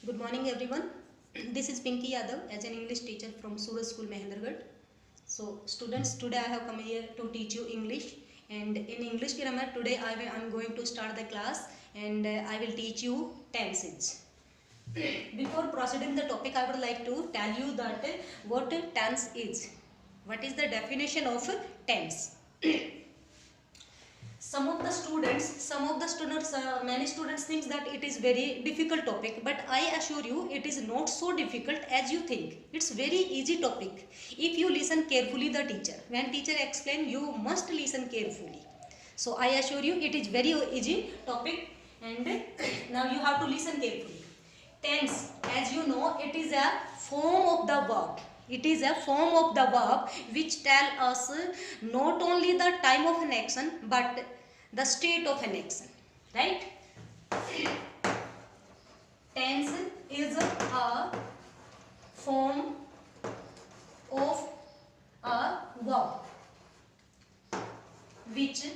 Good morning everyone. This is Pinky Yadav as an English teacher from Suraj School Mahendragarh. So students, today I have come here to teach you English, and in English grammar today I am going to start the class, and I will teach you tenses. Before proceeding the topic, I would like to tell you that what tense is. What is the definition of tense? Many students thinks that it is very difficult topic, but I assure you it is not so difficult as you think. It's very easy topic if you listen carefully the teacher. When teacher explain, you must listen carefully. So I assure you it is very easy topic, and now you have to listen carefully. Tense, as you know, it is a form of the verb. It is a form of the verb which tell us not only the time of an action but the state of an action, right? Tense is a form of a verb which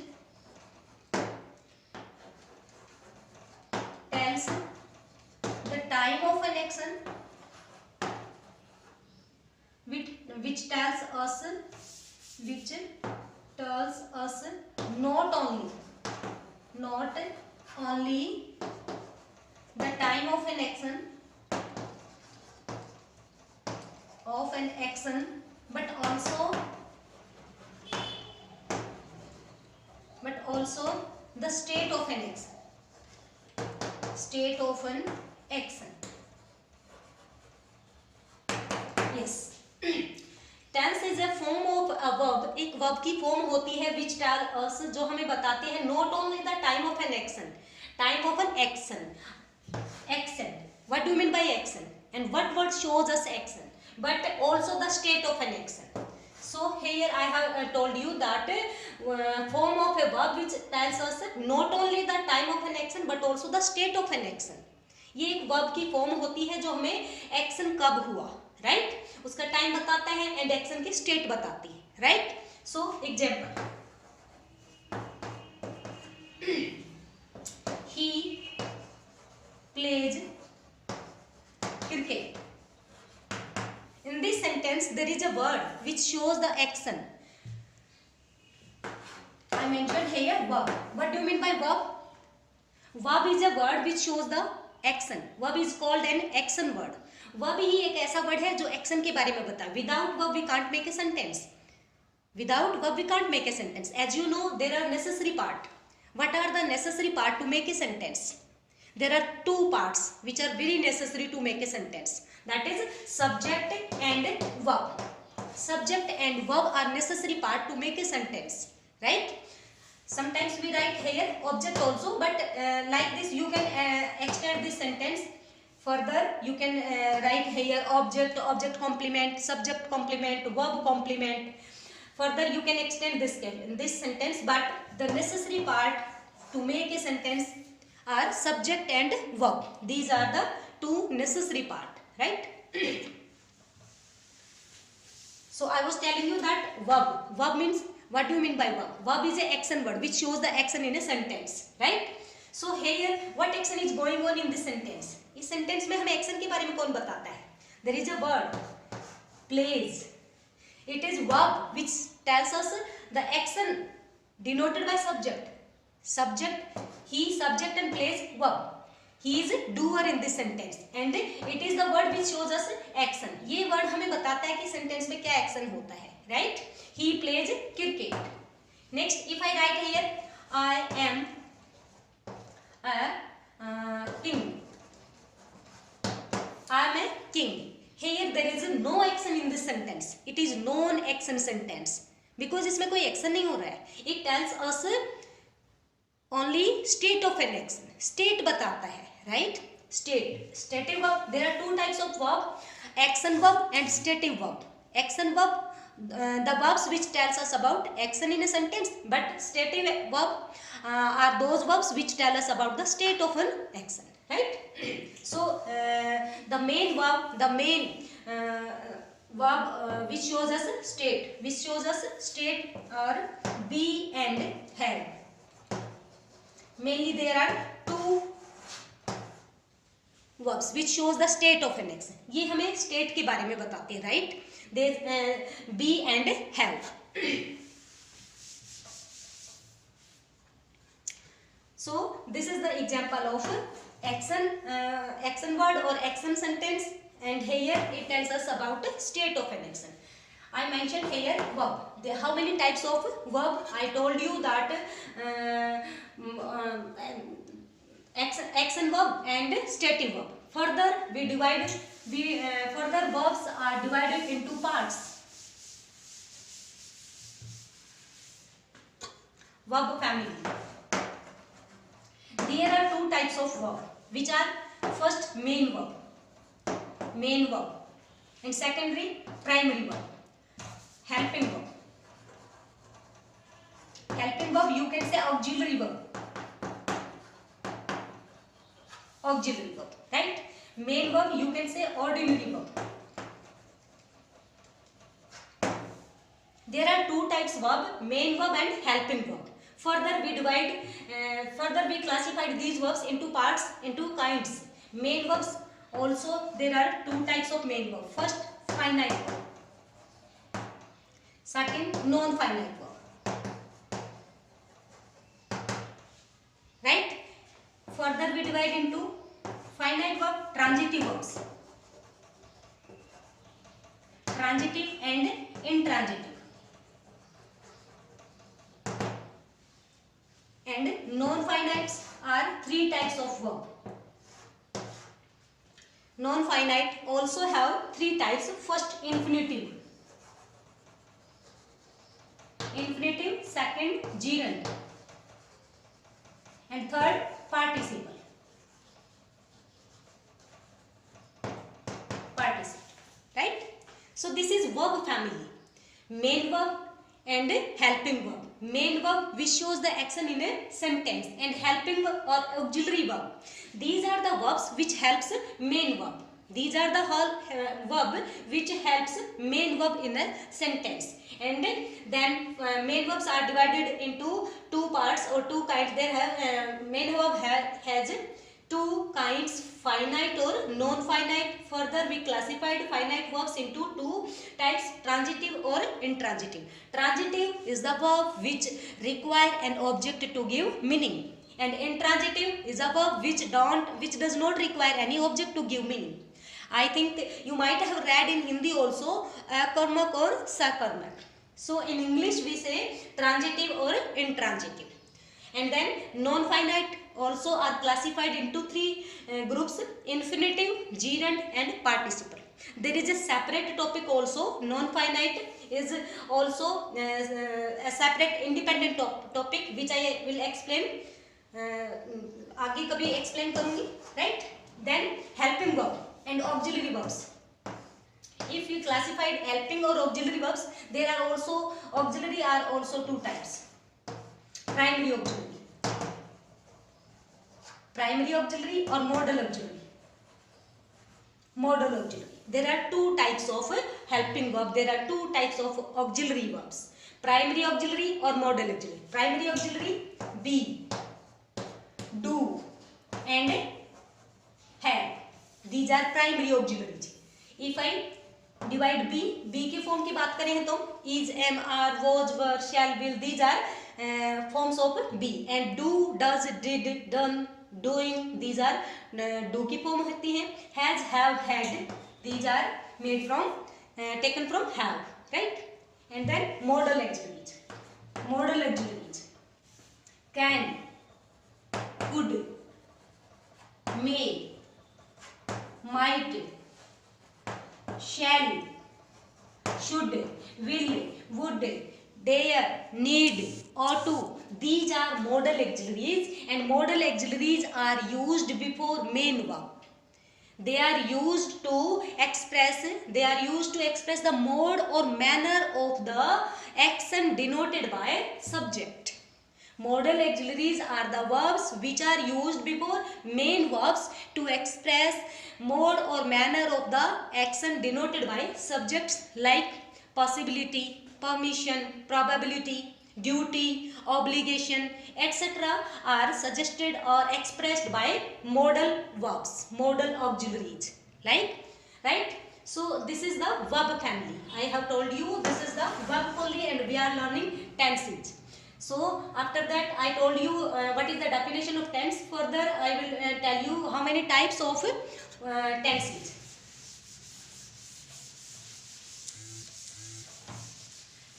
tells the time of an action, which tells us not only the time of an action but also the state of an action. Yes. Tense is a form of a verb. एक verb की form होती है which tell us, जो हमें बताते हैं not only the time of an action. What do you mean by action and what word shows us action, but also the state of an action. So here I have told you that form of a verb which tells us not only the time of an action but also the state of an action. ये एक verb की form होती है जो हमें action कब हुआ, right, उसका टाइम बताता है एंड एक्शन की स्टेट बताती है, right. So example, he plays cricket. In this sentence there is a word which shows the action. I mentioned here verb. What do you mean by verb? Verb is a word which shows the action. Verb is called an action word. Verb ही एक ऐसा word है जो action के बारे में बताए. Without verb we can't make a sentence. As you know, there are necessary part. What are the necessary part to make a sentence? There are two parts which are very necessary to make a sentence. That is subject and verb. Subject and verb are necessary part to make a sentence, right? Sometimes we write here object also, but like this you can extend this sentence further. You can write here object complement, subject complement, verb complement. Further you can extend this sentence, but the necessary part to make a sentence are subject and verb. These are the two necessary part, right? So I was telling you that verb means, what do you mean by verb? Verb is a action word which shows the action in a sentence, right? So here what action is going on in this sentence? इस sentence में हमें action के बारे में कौन बताता है? There is a word plays. It is verb which tells us the action denoted by subject. He, subject and plays verb. He is a doer in this sentence and it is the word which shows us action. ये word हमें बताता है कि sentence में क्या action होता है, right? He plays cricket. Next, if I write here, I am a king. I am a king. Here there is no action in this sentence. It is non-action sentence because इसमें कोई action नहीं हो रहा है. It tells us only state of an action. State बताता है, right? Stative verb. There are two types of verb: action verb and stative verb. Action verb, the verbs which tells us about action in a sentence, but stative verb are those verbs which tell us about the state of an action, right? So the main verb which shows us state are be and have. Mainly there are two verbs which shows the state of an action. ये हमें state के बारे में बताते हैं, right? They be and have. So this is the example of action word or action sentence, and here it tells us about the state of an action. I mentioned here verb. How many types of verb? I told you that action verb and stative verb. Further further verbs are divided into parts. Verb family. There are two types of verb, which are first main verb, and secondary primary verb. Helping verb you can say auxiliary verb, right? Main verb you can say ordinary verb. There are two types verb, main verb and helping verb. Further we classified these verbs into parts, into kinds. Main verbs also, there are two types of main verb. First, finite verb. Second, non-finite verb. Right? Further we divide into finite verb, transitive verbs. Transitive and intransitive. And non-finites are three types of verb. Non-finite also have three types. First, infinitive. Second, gerund. And third, participle. Right? So this is verb family. Main verb and helping verb. Main verb which shows the action in a sentence, and helping verb or auxiliary verb. These are the verbs which helps main verb. These are the whole verb which helps main verb in a sentence. And then main verbs are divided into two parts or two kinds. They have main verb has two kinds, finite or non-finite. Further we classified finite verbs into two types, transitive or intransitive. Transitive is the verb which require an object to give meaning, and intransitive is a verb which does not require any object to give meaning. I think you might have read in Hindi also akarmak or sakarmak. So in English we say transitive or intransitive. And then non-finite also are classified into three groups: infinitive, gerund and participle. There is a separate topic also. Non-finite is also a separate independent topic which I will explain. आगे कभी explain करूँगी, right? Then helping verb and auxiliary verbs. If you classified helping or auxiliary verbs, there are also auxiliary are also two types. Primary auxiliary or modal auxiliary. There are two types of helping verb. There are two types of auxiliary verbs. Primary auxiliary or modal auxiliary. Primary auxiliary, be, do and have. These are primary auxiliaries. If I divide be के form की बात करें तो is, am, are, was, were, shall, will. These are forms of be. And do, does, did, done, doing. These are do की form होती हैं. Has, have, had. These are made from taken from have, right? And then modal auxiliaries. Can, could, may, might, shall, should, will, would, dare, need, ought to. These are modal auxiliaries, and modal auxiliaries are used before main verb. They are used to express the mode or manner of the action denoted by subject. Modal auxiliaries are the verbs which are used before main verbs to express mode or manner of the action denoted by subjects like possibility, permission, probability, duty, obligation, etc. are suggested or expressed by modal verbs, modal auxiliaries, right? So this is the verb family. I have told you this is the verb only, and we are learning tenses. So after that I told you what is the definition of tense. Further I will tell you how many types of tenses.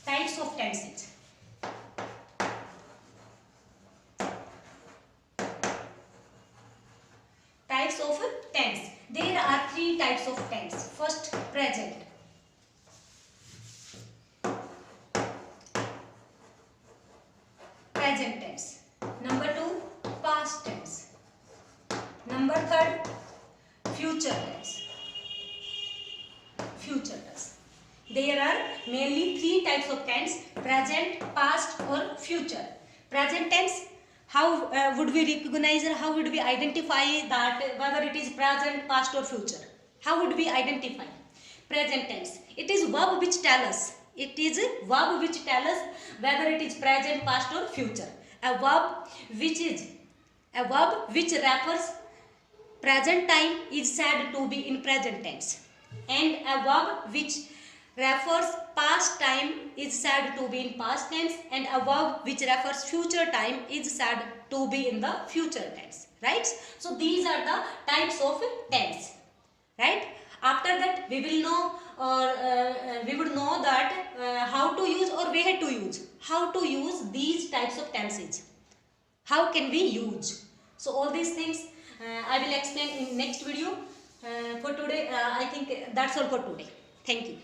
Types of tenses. Types of tense. There are three types of tense. First, present. Present tense. Number two, past tense. Number third, future tense. Future tense. There are mainly three types of tense: present, past or future. Present tense, how would we recognize or how would we identify that whether it is present, past or future? How would we identify? Present tense, it is verb which tell us. It is a verb which tell us whether it is present, past or future. A verb which refers present time is said to be in present tense, and a verb which refers past time is said to be in past tense, and a verb which refers future time is said to be in the future tense, right? So these are the types of tense, right? After that we will know, or we would know that how to use or where to use, how to use these types of tenses, how can we use. So all these things I will explain in next video. For today I think that's all for today. Thank you.